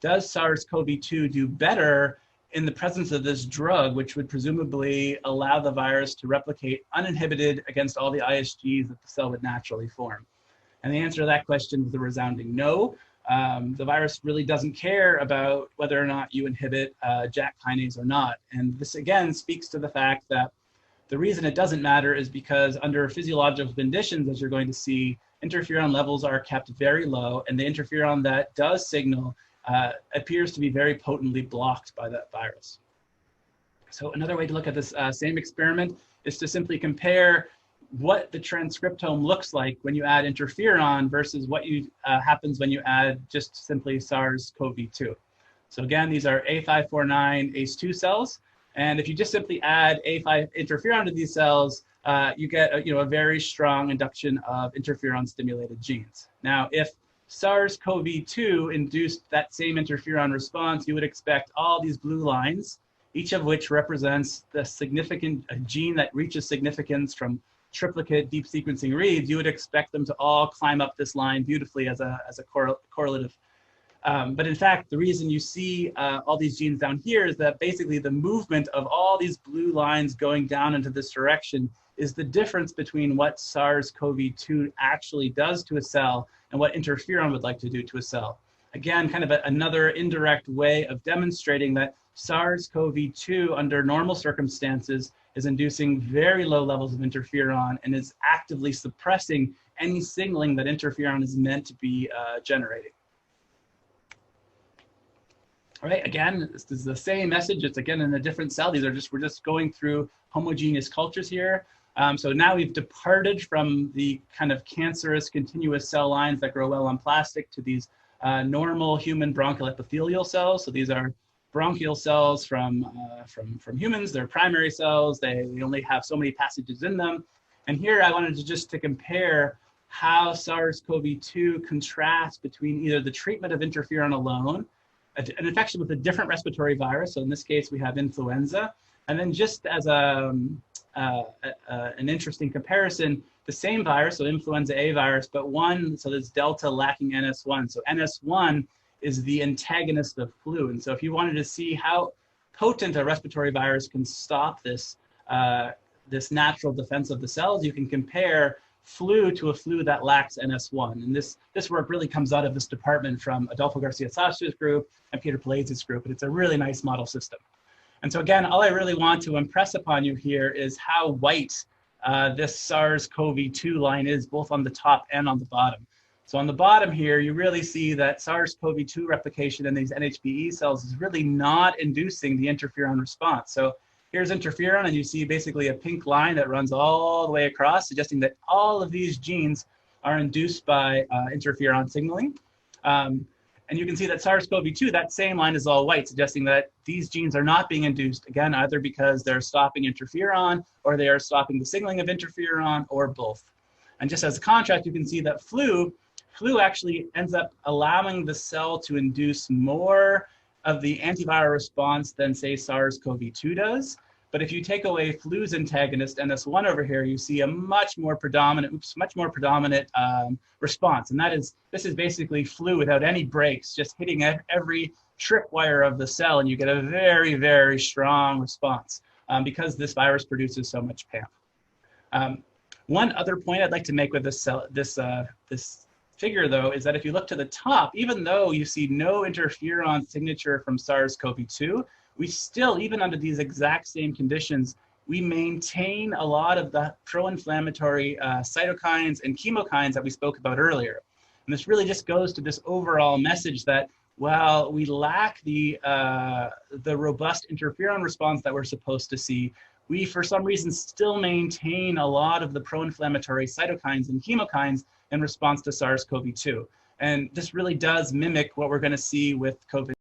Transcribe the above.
does SARS-CoV-2 do better in the presence of this drug, which would presumably allow the virus to replicate uninhibited against all the ISGs that the cell would naturally form? And the answer to that question is a resounding no. The virus really doesn't care about whether or not you inhibit JAK kinase or not. And this again speaks to the fact that the reason it doesn't matter is because under physiological conditions, as you're going to see, interferon levels are kept very low, and the interferon that does signal appears to be very potently blocked by that virus. So another way to look at this same experiment is to simply compare what the transcriptome looks like when you add interferon versus what happens when you add just simply SARS-CoV-2. So again, these are A549 ACE2 cells, and if you just simply add A5 interferon to these cells, you get a very strong induction of interferon-stimulated genes. Now, if SARS-CoV-2 induced that same interferon response, you would expect all these blue lines, each of which represents the significant gene that reaches significance from triplicate deep sequencing reads. You would expect them to all climb up this line beautifully as a correlative. But in fact, the reason you see all these genes down here is that basically the movement of all these blue lines going down into this direction is the difference between what SARS-CoV-2 actually does to a cell and what interferon would like to do to a cell. Again, kind of another indirect way of demonstrating that SARS-CoV-2 under normal circumstances is inducing very low levels of interferon and is actively suppressing any signaling that interferon is meant to be generating. All right, again, this is the same message. It's again in a different cell. We're just going through homogeneous cultures here. So now we've departed from the kind of cancerous continuous cell lines that grow well on plastic to these normal human bronchial epithelial cells. So these are bronchial cells from humans. They're primary cells. They only have so many passages in them. And here I wanted to compare how SARS-CoV-2 contrasts between either the treatment of interferon alone, an infection with a different respiratory virus. So in this case, we have influenza. And then just as an interesting comparison, the same virus, so influenza A virus, but so there's delta lacking NS1. So NS1 is the antagonist of flu. And so if you wanted to see how potent a respiratory virus can stop this, this natural defense of the cells, you can compare flu to a flu that lacks NS1. And this work really comes out of this department from Adolfo Garcia-Sacha's group and Peter Palaiz's group, and it's a really nice model system. And so again, all I really want to impress upon you here is how white this SARS-CoV-2 line is, both on the top and on the bottom. So on the bottom here, you really see that SARS-CoV-2 replication in these NHBE cells is really not inducing the interferon response. So here's interferon, and you see basically a pink line that runs all the way across, suggesting that all of these genes are induced by interferon signaling. And you can see that SARS-CoV-2, that same line is all white, suggesting that these genes are not being induced, again, either because they're stopping interferon or they are stopping the signaling of interferon or both. And just as a contrast, you can see that flu actually ends up allowing the cell to induce more of the antiviral response than, say, SARS-CoV-2 does. But if you take away flu's antagonist, NS1 over here, you see a much more predominant response. And this is basically flu without any breaks, just hitting every tripwire of the cell, and you get a very, very strong response because this virus produces so much PAMP. One other point I'd like to make with this figure, though, is that if you look to the top, even though you see no interferon signature from SARS-CoV-2, we still, even under these exact same conditions, we maintain a lot of the pro-inflammatory cytokines and chemokines that we spoke about earlier. And this really just goes to this overall message that while we lack the robust interferon response that we're supposed to see, we, for some reason, still maintain a lot of the pro-inflammatory cytokines and chemokines in response to SARS-CoV-2. And this really does mimic what we're going to see with COVID.